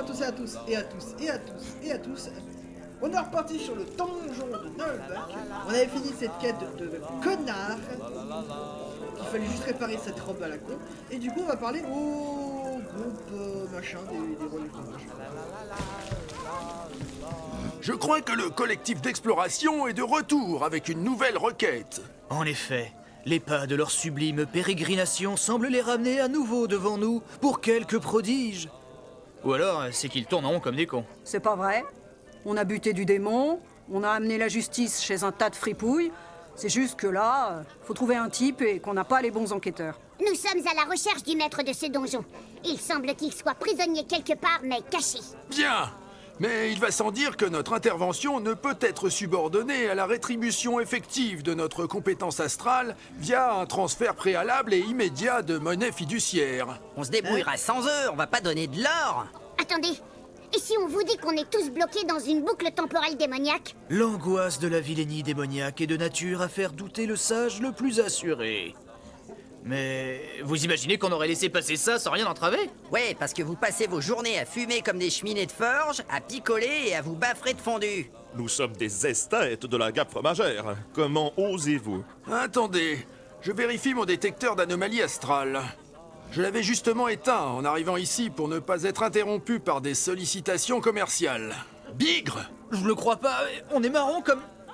à tous et à tous et à tous et à tous et à tous. On est reparti sur le donjon de Nullbuck. On avait fini cette quête de connard. Il fallait juste réparer cette robe à la con. Et du coup on va parler au groupe machin des relais de machin. Je crois que le collectif d'exploration est de retour avec une nouvelle requête. En effet, les pas de leur sublime pérégrination semblent les ramener à nouveau devant nous pour quelques prodiges. Ou alors, c'est qu'ils tournent en rond comme des cons. C'est pas vrai. On a buté du démon, on a amené la justice chez un tas de fripouilles. C'est juste que là, faut trouver un type et qu'on n'a pas les bons enquêteurs. Nous sommes à la recherche du maître de ce donjon. Il semble qu'il soit prisonnier quelque part, mais caché. Bien, mais il va sans dire que notre intervention ne peut être subordonnée à la rétribution effective de notre compétence astrale via un transfert préalable et immédiat de monnaie fiduciaire. On se débrouillera sans eux, on va pas donner de l'or. Attendez, et si on vous dit qu'on est tous bloqués dans une boucle temporelle démoniaque? L'angoisse de la vilainie démoniaque est de nature à faire douter le sage le plus assuré. Mais vous imaginez qu'on aurait laissé passer ça sans rien entraver? Ouais, parce que vous passez vos journées à fumer comme des cheminées de forge, à picoler et à vous baffrer de fondu. Nous sommes des esthètes de la Gappe fromagère. Comment osez-vous? Attendez, je vérifie mon détecteur d'anomalies astrales. Je l'avais justement éteint en arrivant ici pour ne pas être interrompu par des sollicitations commerciales. Bigre! Je le crois pas, on est marrons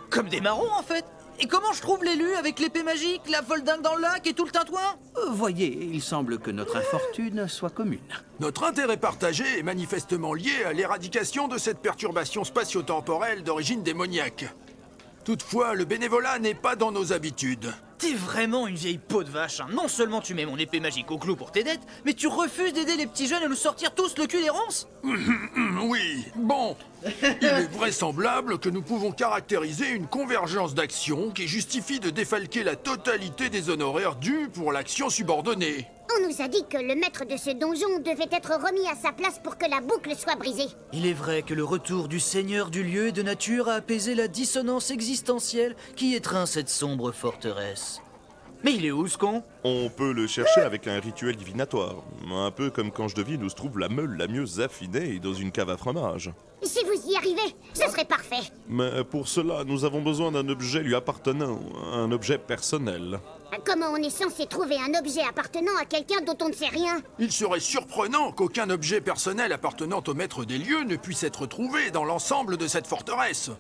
comme des marrons en fait. Et comment je trouve l'élu avec l'épée magique, la folle dingue dans le lac et tout le tintouin? Voyez, il semble que notre infortune soit commune. Notre intérêt partagé est manifestement lié à l'éradication de cette perturbation spatio-temporelle d'origine démoniaque. Toutefois, le bénévolat n'est pas dans nos habitudes. T'es vraiment une vieille peau de vache, hein. Non seulement tu mets mon épée magique au clou pour tes dettes, mais tu refuses d'aider les petits jeunes à nous sortir tous le cul des ronces. Oui, bon. Il est vraisemblable que nous pouvons caractériser une convergence d'actions qui justifie de défalquer la totalité des honoraires dus pour l'action subordonnée. On nous a dit que le maître de ce donjon devait être remis à sa place pour que la boucle soit brisée. Il est vrai que le retour du seigneur du lieu est de nature à apaiser la dissonance existentielle qui étreint cette sombre forteresse. Mais il est où ce con? On peut le chercher avec un rituel divinatoire. Un peu comme quand je devine où se trouve la meule la mieux affinée dans une cave à fromage. Si vous y arrivez, ce serait parfait. Mais pour cela, nous avons besoin d'un objet lui appartenant, un objet personnel. Comment on est censé trouver un objet appartenant à quelqu'un dont on ne sait rien? Il serait surprenant qu'aucun objet personnel appartenant au maître des lieux ne puisse être trouvé dans l'ensemble de cette forteresse.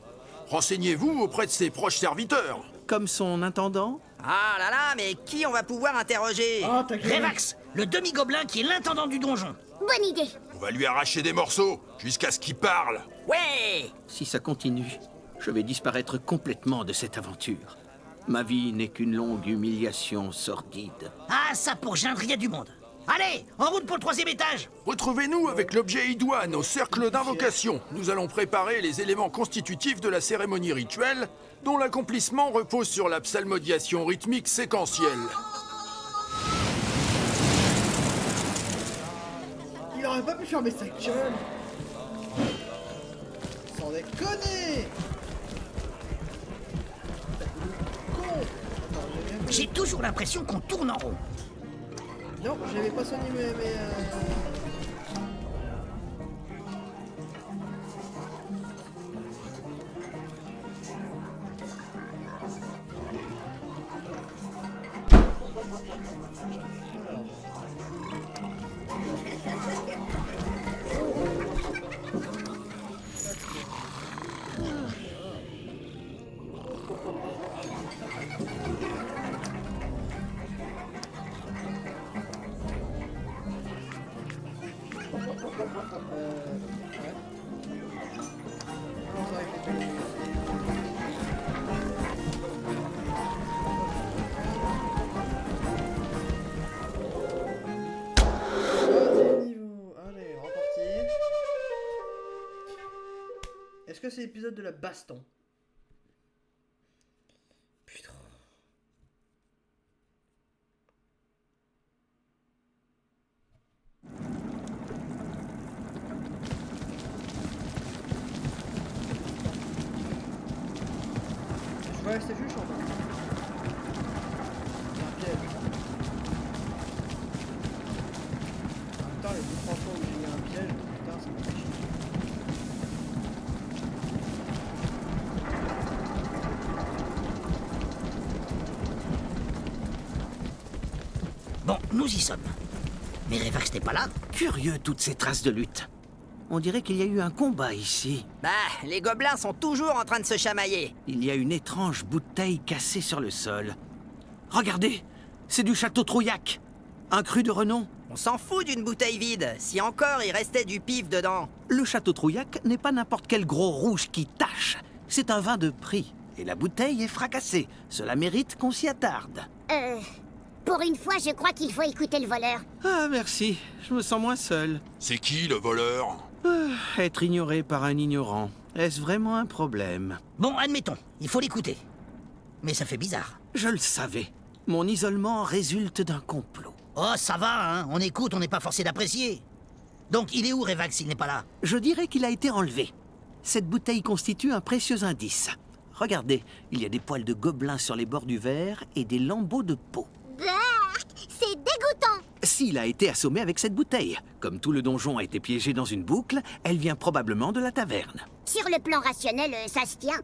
Renseignez-vous auprès de ses proches serviteurs. Comme son intendant? Ah là là, mais qui on va pouvoir interroger? Ah, t'as gueule. Revax, le demi-gobelin qui est l'intendant du donjon. Bonne idée. On va lui arracher des morceaux jusqu'à ce qu'il parle. Ouais! Si ça continue, je vais disparaître complètement de cette aventure. Ma vie n'est qu'une longue humiliation sordide. Ah, ça pour geindre, il y a du monde. Allez, en route pour le 3e étage. Retrouvez-nous avec l'objet idoine au cercle d'invocation. Nous allons préparer les éléments constitutifs de la cérémonie rituelle, dont l'accomplissement repose sur la psalmodiation rythmique séquentielle. Il aurait pas pu fermer sa gueule. Sans déconner. Con. Attends, j'ai bien vu. J'ai toujours l'impression qu'on tourne en rond. Non, j'avais pas soigné mes... Allez, reparti. Est-ce que c'est l'épisode de la baston? Putain. Je vais rester juste en bas. C'est un piège. En même temps, les 2-3 fois où j'ai eu un piège, putain, ça m'a fait chier. nous y sommes. Mais Revax n'est pas là. Curieux, toutes ces traces de lutte. On dirait qu'il y a eu un combat ici. Bah, les gobelins sont toujours en train de se chamailler. Il y a une étrange bouteille cassée sur le sol. Regardez, c'est du château Trouillac. Un cru de renom. On s'en fout d'une bouteille vide, si encore il restait du pif dedans. Le château Trouillac n'est pas n'importe quel gros rouge qui tâche. C'est un vin de prix. Et la bouteille est fracassée. Cela mérite qu'on s'y attarde. Pour une fois, je crois qu'il faut écouter le voleur. Ah, merci. Je me sens moins seul. C'est qui le voleur? Être ignoré par un ignorant. Est-ce vraiment un problème? Bon, admettons, il faut l'écouter. Mais ça fait bizarre. Je le savais. Mon isolement résulte d'un complot. Oh, ça va, hein. On écoute, on n'est pas forcé d'apprécier. Donc, il est où, Revax, s'il n'est pas là? Je dirais qu'il a été enlevé. Cette bouteille constitue un précieux indice. Regardez, il y a des poils de gobelin sur les bords du verre et des lambeaux de peau. Berk, c'est dégoûtant. S'il a été assommé avec cette bouteille, comme tout le donjon a été piégé dans une boucle, elle vient probablement de la taverne. Sur le plan rationnel, ça se tient.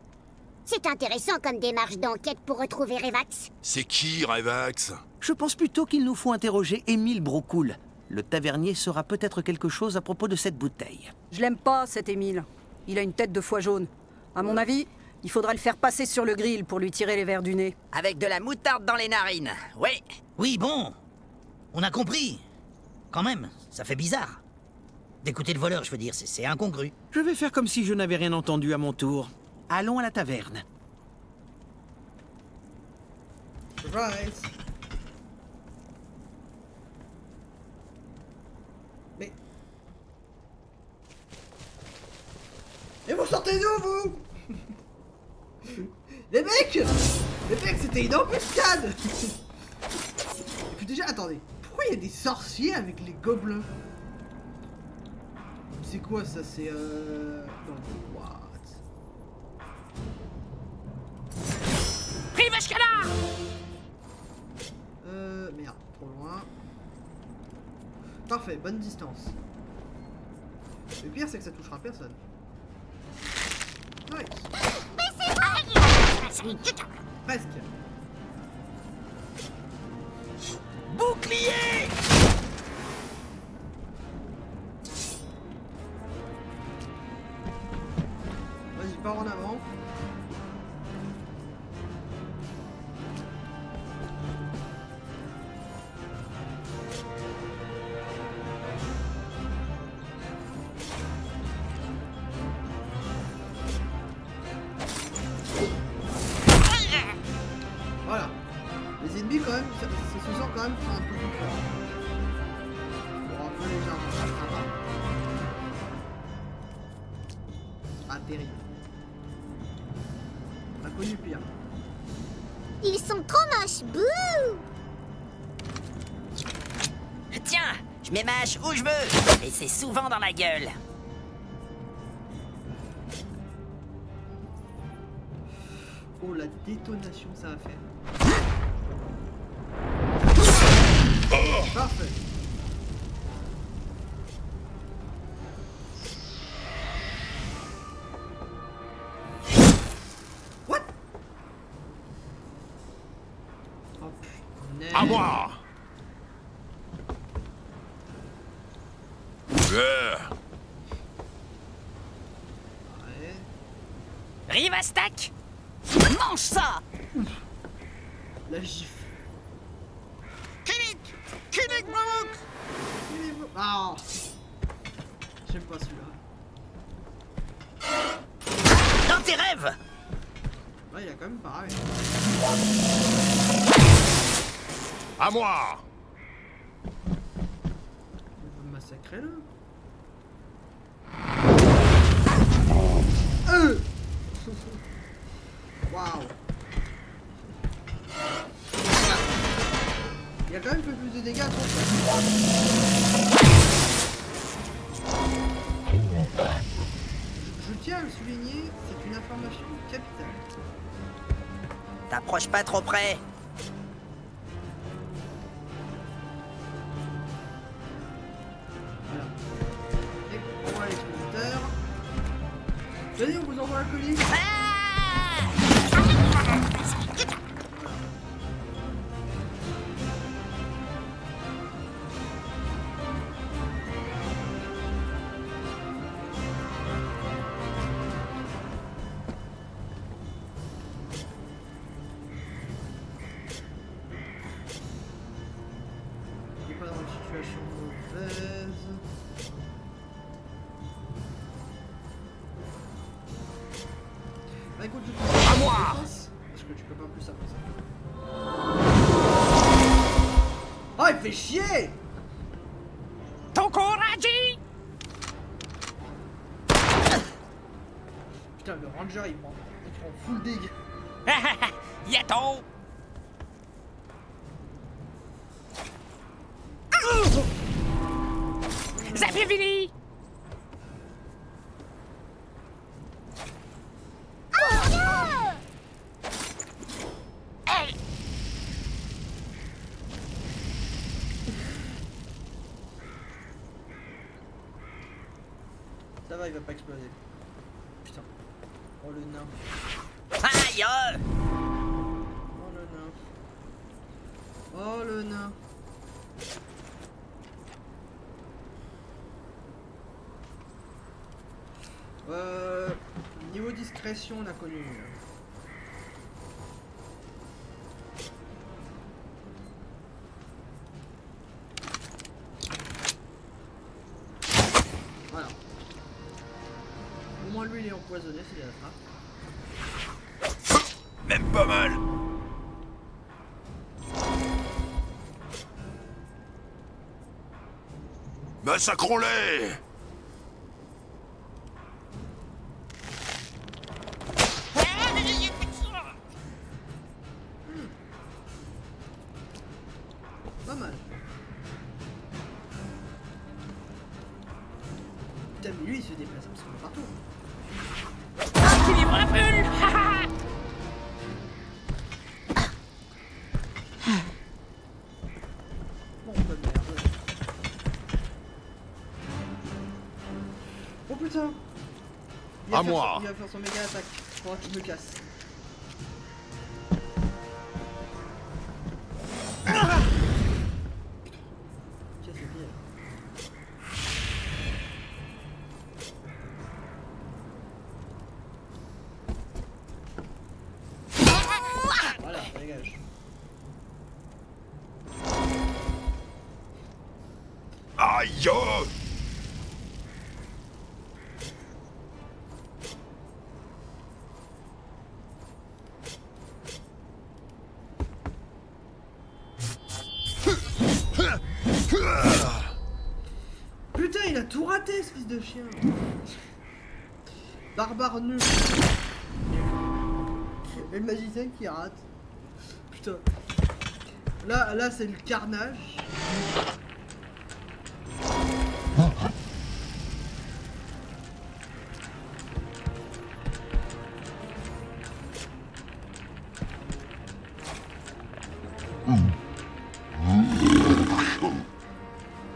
C'est intéressant comme démarche d'enquête pour retrouver Revax. C'est qui, Revax? Je pense plutôt qu'il nous faut interroger Émile Brocoul. Le tavernier saura peut-être quelque chose à propos de cette bouteille. Je l'aime pas, cet Émile. Il a une tête de foie jaune. À mon avis, il faudra le faire passer sur le grill pour lui tirer les vers du nez. Avec de la moutarde dans les narines, oui. Oui, bon. On a compris. Quand même, ça fait bizarre. D'écouter le voleur, je veux dire, c'est incongru. Je vais faire comme si je n'avais rien entendu à mon tour. Allons à la taverne. Surprise. Mais vous sortez d'où, vous? Les mecs, c'était une embuscade. Et puis déjà, attendez, pourquoi il y a des sorciers avec les gobelins? C'est quoi ça? C'est non, what? Merde, trop loin. Parfait, bonne distance. Le pire, c'est que ça touchera personne. Nice. Presque. Bouclier! Vas-y, pars en avant. Voilà. Les ennemis quand même, ça se sent quand même un peu plus fort. Bon, un peu légèrement, ça va. Ah, terrible. On a connu pire. Ils sont trop moches, bouh! Tiens, je mets ma hache où je veux. Et c'est souvent dans la gueule. Oh, la détonation ça va faire. Parfait. What? Oh putain. À moi! Ouais. Rivastak, mange ça. La gifle. Kinnick Brook! Ah. J'aime pas celui-là. Dans tes rêves! Ouais, il a quand même pareil. À moi! Vous me massacrez là? Waouh! Il y a quand même un peu plus de dégâts, je tiens à le souligner, c'est une information capitale. T'approches pas trop près. Voilà. Et on voit l'expositeur. Venez, on vous envoie un colis. Bah écoute, je À moi. parce que tu peux pas plus après ça. Oh, il fait chier. Putain, le ranger, il prend full dig. Yato! C'est fini! Ça va, il va pas exploser. Putain. Oh le nain. Aïe! Oh le nain. Oh le nain. Niveau discrétion, on a connu. Voilà. Au moins lui il est empoisonné, c'est la trappe. Même pas mal. Massacrons-les. Pas mal. Putain, mais lui il se déplace absolument partout. Équilibre la bulle! Bon, bah merde. Oh putain. Il va À faire moi. Il va faire son méga attaque. Faudra que je me casse. Qu'est-ce que c'est? Voilà, ça dégage. Aïe. Putain, il a tout raté ce fils de chien. Barbare nul. Et le magicien qui rate. Putain. Là c'est le carnage.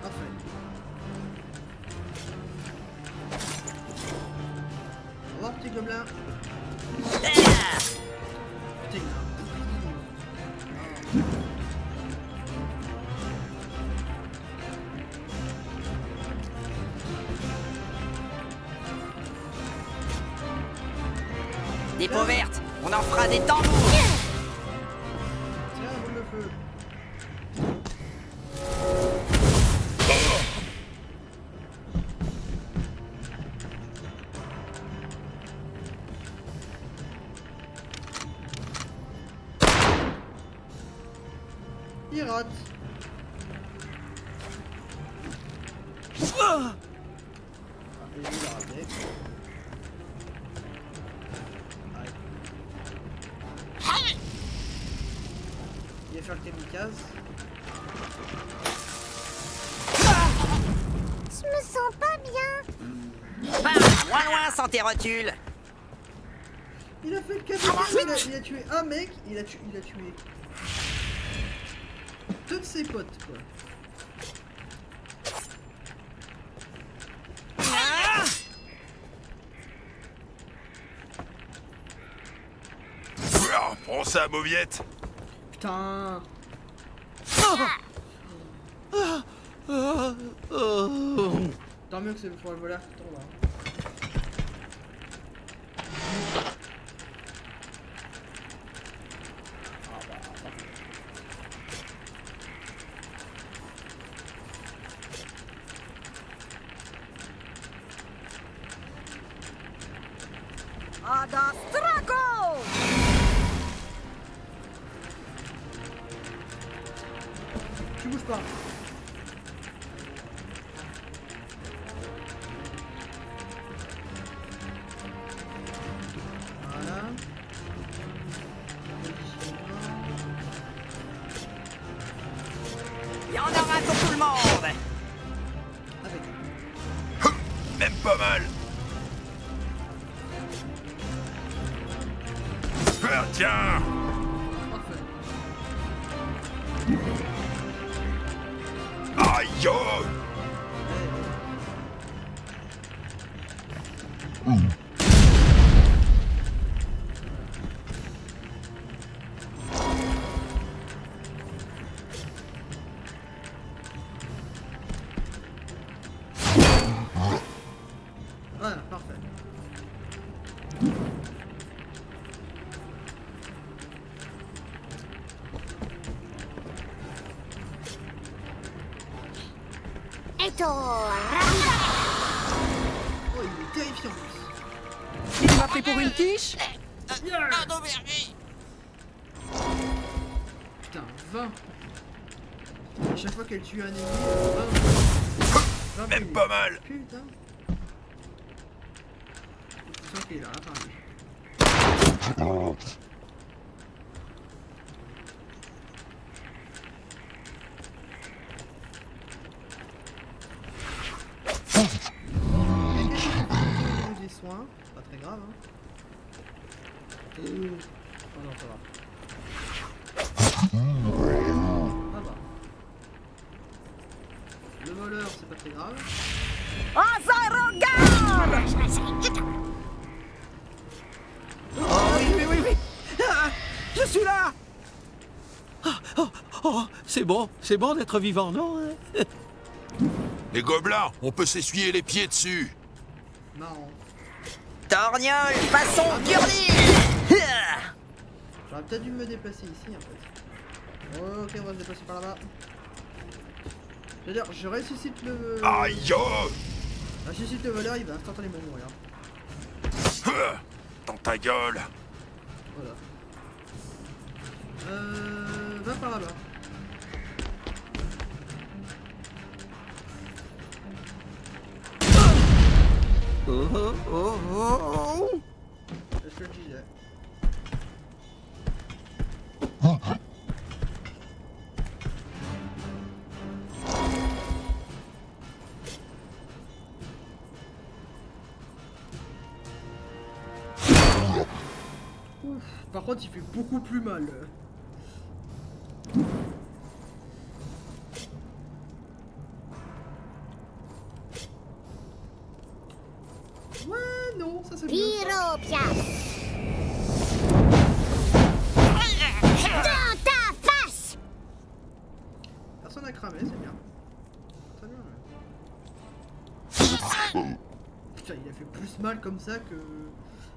Parfait. Au revoir petit gobelin. Putain, il a un bouclier. Des peaux vertes, on en fera des tambours. Tiens, boule de feu. Il rate. Ah, et lui, il a raté. Allez. Il va faire le kamikaze. Je me sens pas bien. Pas loin loin sans tes rotules. Il a fait le kamikaze. Il a tué un mec. Il a tué deux de ses potes, quoi. Prends ça, mauviette. Putain. Tant mieux que c'est le foie voleur qui tombe. Ada Strago! pas. Voilà. Il y en aura pour tout le monde. Avec. Même pas mal. Ah, tiens. Parfait. Aïe. Oh. Voilà, parfait. Eto, Oh, il est terrifiant. Il m'a pris pour une quiche. Putain, 20. À chaque fois qu'elle tue un ennemi, 20. Même pas mal. Putain. Je sens qu'il est là, enfin, lui. Des soins, pas très grave, hein. Oh non, ça va. Ça va. Le voleur, c'est pas très grave. Oh oui, oui, oui. Ah, je suis là. C'est bon d'être vivant, non hein? Les gobelins, on peut s'essuyer les pieds dessus. Marrant. Torgnole, façon Gurdy. J'aurais peut-être dû me déplacer ici en fait. Ok, on va se déplacer par là-bas. C'est-à-dire, je ressuscite le... Aïe. Oh. Je ressuscite le voleur, il va instantanément mourir. Dans ta gueule. Voilà. Va par là-bas. Oh. C'est ce que je disais. Ouf. Par contre, il fait beaucoup plus mal. Ouais, non, ça c'est mieux. ça. Pyropia. Dans ta face. Personne n'a cramé, c'est bien. Très bien, ouais. Putain, il a fait plus mal comme ça que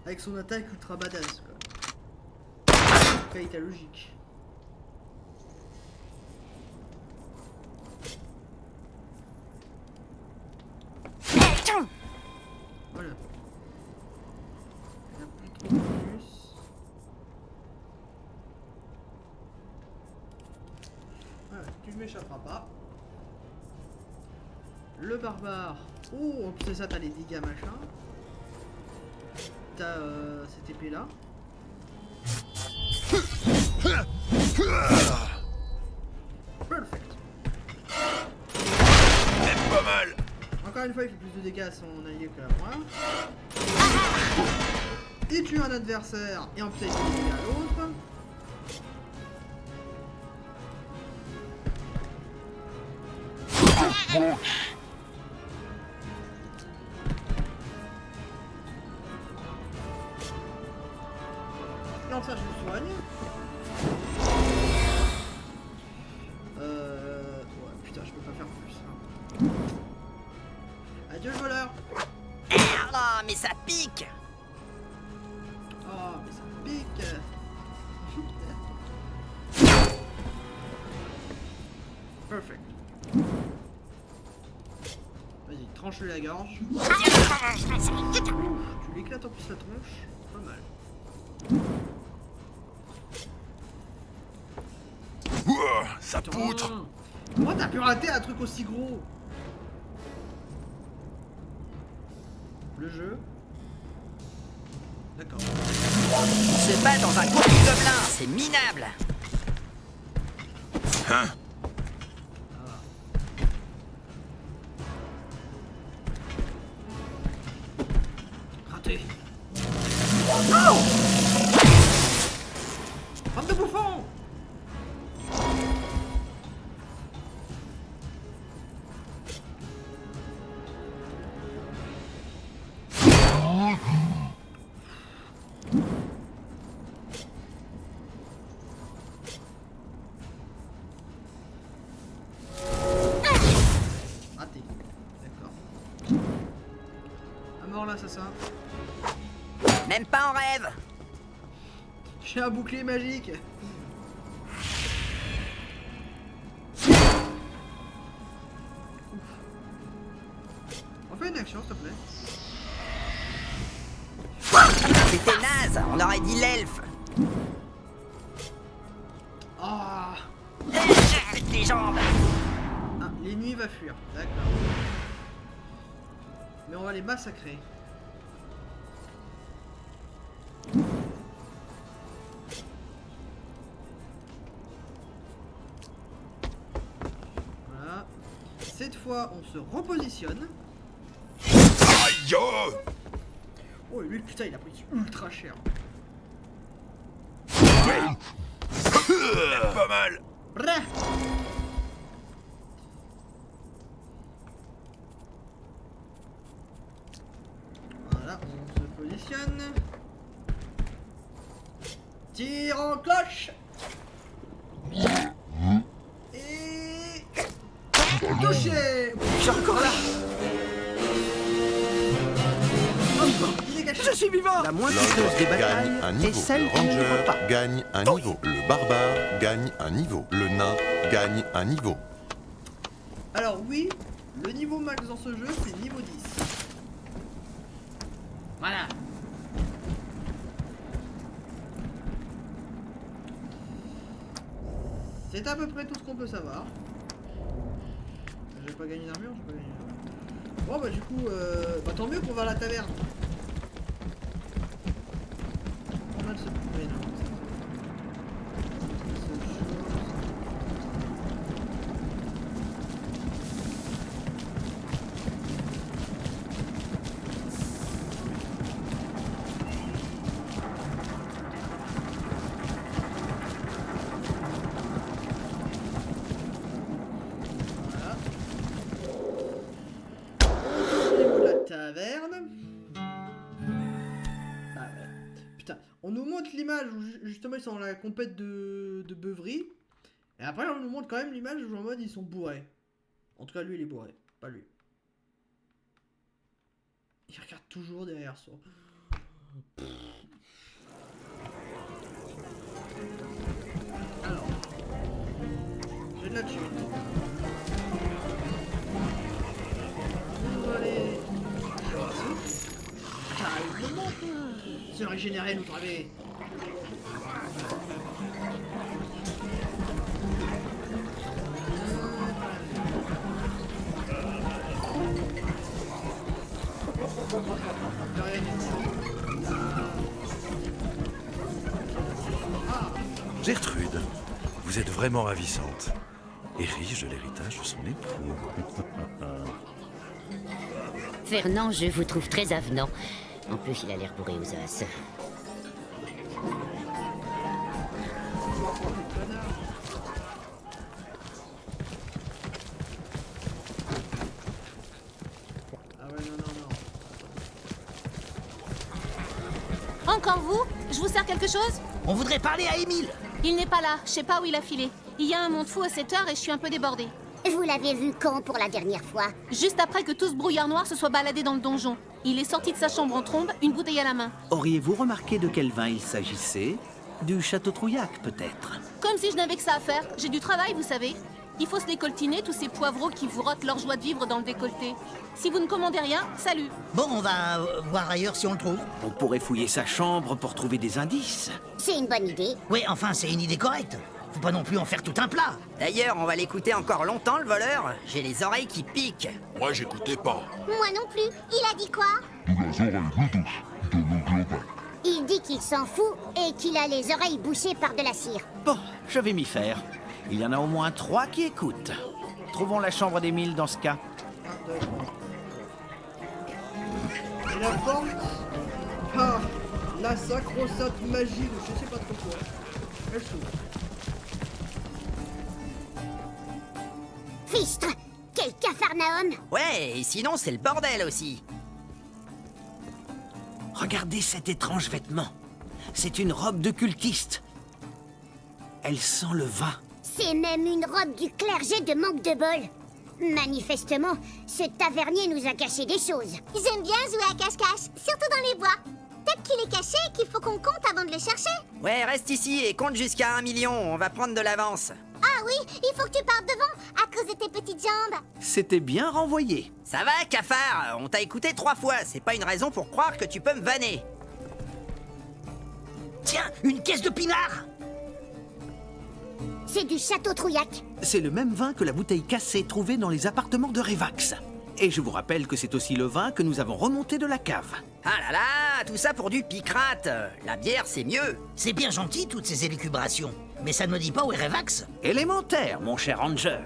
avec son attaque ultra badass, quoi. Qualité logique. Voilà. Il n'y a plus trop de bonus. Voilà, tu ne m'échapperas pas. Le barbare. Oh, en plus de ça, t'as les dégâts machin. T'as cette épée là. Perfect. Même pas mal. Encore une fois, il fait plus de dégâts à son allié que à moi. Il tue un adversaire et en plus il fait des dégâts à l'autre. Non, ça je le soigne. Ouais, putain, je peux pas faire plus. Hein. Adieu le voleur. Ah, mais ça pique. Oh, mais ça pique. Perfect. Vas-y, tranche-lui la gorge. Ouf, tu l'éclates en plus la tronche. Pas mal. Ouah, ça Putain. poutre. Comment t'as pu rater un truc aussi gros? Le jeu. D'accord. Il se bat dans un cours de gobelins, c'est minable. Hein? Raté. Oh! Bande de bouffons! Raté. D'accord. À mort l'assassin. Même pas en rêve. J'ai un bouclier magique. On fait une action, s'il te plaît. C'était naze, on aurait dit l'elfe. Ah, Les jambes. ah, l'ennemi va fuir. D'accord. Mais on va les massacrer. Voilà. Cette fois, on se repositionne. Aïe! Oh. Oh, lui, putain, il a pris ultra cher. Pas mal! Brrr. Voilà, on se positionne. Tire en cloche. Et... touché. Je suis encore là. Il est caché. Je suis vivant. La moins coûteuse des Gagne un batailles niveau. est celle Le qui ne livre ranger pas. gagne un niveau. Le barbare gagne un niveau. Le nain gagne un niveau. Alors oui, le niveau max dans ce jeu, c'est niveau 10. Voilà. C'est à peu près tout ce qu'on peut savoir. J'ai pas gagné d'armure, j'ai pas gagné d'armure. Bon bah du coup, bah tant mieux qu'on va à la taverne. On va se... oui, non, ça- Voilà. Au niveau de la taverne. Ah ouais. Putain, on nous montre l'image où justement ils sont dans la compète de beuverie. Et après on nous montre quand même l'image où en mode ils sont bourrés. En tout cas lui il est bourré, pas lui. Il regarde toujours derrière ça. Alors, j'ai de la thune. On va aller calmement. Se régénérer notre avis. Gertrude, vous êtes vraiment ravissante. Et riche de l'héritage de son époux. Fernand, je vous trouve très avenant. En plus, il a l'air bourré aux as. Ah ouais, non, non, non. Encore vous? Je vous sers quelque chose? On voudrait parler à Émile. Il n'est pas là, je sais pas où il a filé. Il y a un monde fou à cette heure et je suis un peu débordée. Vous l'avez vu quand pour la dernière fois? Juste après que tout ce brouillard noir se soit baladé dans le donjon. Il est sorti de sa chambre en trombe, une bouteille à la main. Auriez-vous remarqué de quel vin il s'agissait? Du Château Trouillac, peut-être? Comme si je n'avais que ça à faire. J'ai du travail, vous savez. Il faut se décoltiner, tous ces poivreaux qui vous rotent leur joie de vivre dans le décolleté. Si vous ne commandez rien, salut. Bon, on va voir ailleurs si on le trouve. On pourrait fouiller sa chambre pour trouver des indices. C'est une bonne idée. Oui, enfin, c'est une idée correcte. Faut pas non plus en faire tout un plat. D'ailleurs, on va l'écouter encore longtemps, le voleur. J'ai les oreilles qui piquent. Moi, j'écoutais pas. Moi non plus. Il a dit quoi? Il dit qu'il s'en fout et qu'il a les oreilles bouchées par de la cire. Bon, je vais m'y faire. Il y en a au moins 3 qui écoutent. Trouvons la chambre d'Émile dans ce cas. Et la porte. Ah, la sacro-sainte magie de je sais pas trop quoi. Elle s'ouvre. Fichtre! Quel cafarnaum! Ouais, et sinon, c'est le bordel aussi. Regardez cet étrange vêtement. C'est une robe de cultiste. Elle sent le vin. C'est même une robe du clergé de Manque de Bol. Manifestement, ce tavernier nous a caché des choses. J'aime bien jouer à cache-cache, surtout dans les bois. Peut-être qu'il est caché et qu'il faut qu'on compte avant de le chercher. Ouais, reste ici et compte jusqu'à 1 million, on va prendre de l'avance. Ah oui, il faut que tu partes devant, à cause de tes petites jambes. C'était bien renvoyé. Ça va, cafard? On t'a écouté 3 fois, c'est pas une raison pour croire que tu peux me vanner. Tiens, une caisse de pinard. C'est du château Trouillac. C'est le même vin que la bouteille cassée trouvée dans les appartements de Revax. Et je vous rappelle que c'est aussi le vin que nous avons remonté de la cave. Ah là là, tout ça pour du picrate. La bière, c'est mieux. C'est bien gentil, toutes ces élucubrations. Mais ça ne me dit pas où est Revax. Élémentaire, mon cher Ranger.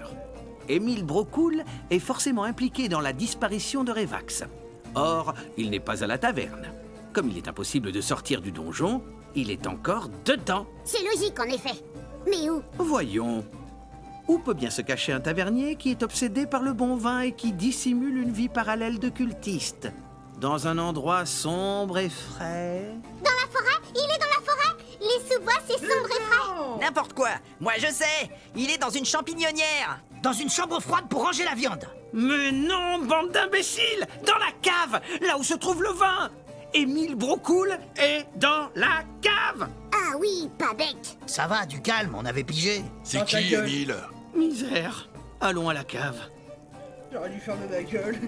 Émile Brocoul est forcément impliqué dans la disparition de Revax. Or, il n'est pas à la taverne. Comme il est impossible de sortir du donjon, il est encore dedans. C'est logique en effet. Mais où? Voyons. Où peut bien se cacher un tavernier qui est obsédé par le bon vin et qui dissimule une vie parallèle de cultiste? Dans un endroit sombre et frais? Dans la forêt? Il est dans la forêt? Les sous-bois, c'est sombre et frais. N'importe quoi. Moi, je sais. Il est dans une champignonnière. Dans une chambre froide pour ranger la viande. Mais non, bande d'imbéciles! Dans la cave, là où se trouve le vin! Émile Brocoul est dans la cave! Ah oui, pas bête. Ça va, du calme, on avait pigé. C'est qui, Émile? Misère. Allons à la cave. J'aurais dû fermer ma gueule.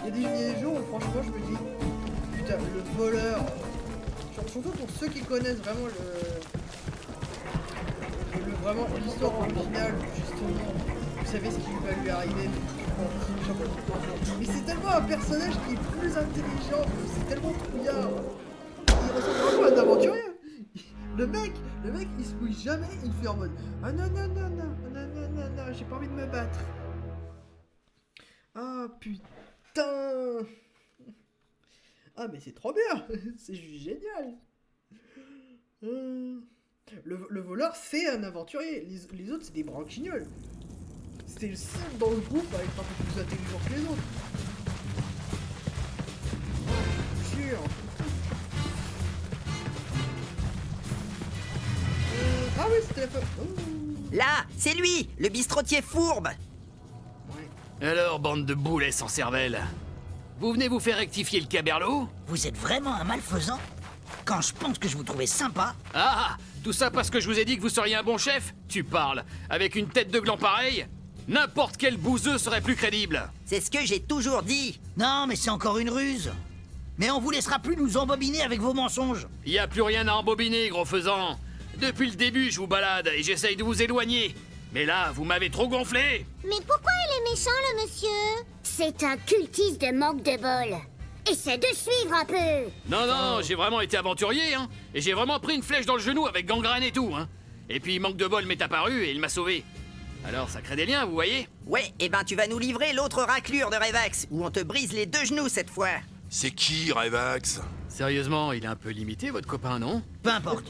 Il y a des jours où franchement je me dis, putain, le voleur, surtout pour ceux qui connaissent vraiment vraiment l'histoire originale, justement, vous savez ce qui va lui arriver. Mais c'est tellement un personnage qui est plus intelligent, c'est tellement trouillard. Il ressemble vraiment à un aventurier. Le mec, il se mouille jamais, il fait en mode ah non, j'ai pas envie de me battre. Ah putain. Ah mais c'est trop bien, c'est juste génial. Le voleur c'est un aventurier, les autres c'est des branquignoles. C'est le seul dans le groupe à être un peu plus intelligent que les autres. Oh, sûr. Ah oui, c'était la fin. Là, c'est lui, le bistrotier fourbe. Alors, bande de boulets sans cervelle. Vous venez vous faire rectifier le caberlot? Vous êtes vraiment un malfaisant? Quand je pense que je vous trouvais sympa. Ah, tout ça parce que je vous ai dit que vous seriez un bon chef? Tu parles. Avec une tête de gland pareille? N'importe quel bouseux serait plus crédible. C'est ce que j'ai toujours dit. Non, mais c'est encore une ruse. Mais on vous laissera plus nous embobiner avec vos mensonges. Y a plus rien à embobiner, gros faisant. Depuis le début, je vous balade et j'essaye de vous éloigner. Mais là, vous m'avez trop gonflé. Mais pourquoi il est méchant, le monsieur? C'est un cultiste de Manque de Bol. Essaie de suivre un peu. Non, j'ai vraiment été aventurier, hein. Et j'ai vraiment pris une flèche dans le genou avec gangrène et tout, hein. Et puis Manque de Bol m'est apparu et il m'a sauvé. Alors ça crée des liens, vous voyez? Ouais, et ben tu vas nous livrer l'autre raclure de Revax, où on te brise les 2 genoux cette fois. C'est qui, Revax? Sérieusement, il est un peu limité, votre copain, non? Peu importe.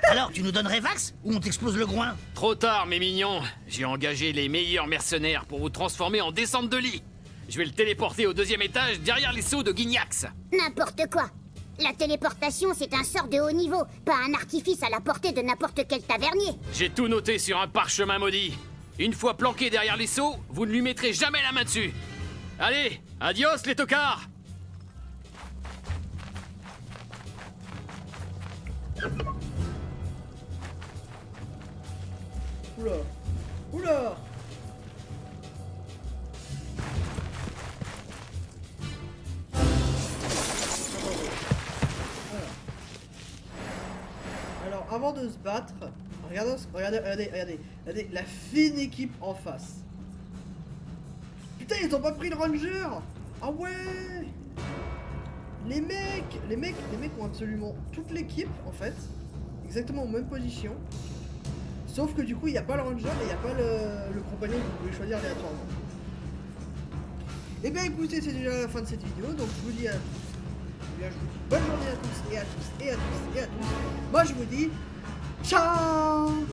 Alors, tu nous donnes Revax ou on t'explose le groin? Trop tard, mes mignons. J'ai engagé les meilleurs mercenaires pour vous transformer en descente de lit. Je vais le téléporter au 2e étage, derrière les seaux de Guignax. N'importe quoi. La téléportation, c'est un sort de haut niveau, pas un artifice à la portée de n'importe quel tavernier. J'ai tout noté sur un parchemin maudit. Une fois planqué derrière les seaux, vous ne lui mettrez jamais la main dessus. Allez, adios les tocards! Oula. Oula. avant de se battre, regardez la fine équipe en face. Putain, ils ont pas pris le ranger. Ah ouais. Les mecs ont absolument toute l'équipe en fait, exactement aux mêmes positions. Sauf que du coup, il n'y a pas le ranger et il n'y a pas le compagnon que vous pouvez choisir aléatoirement. Et bien écoutez, c'est déjà la fin de cette vidéo, donc je vous dis bonne journée à tous et à tous et à tous et à tous. Moi je vous dis ciao.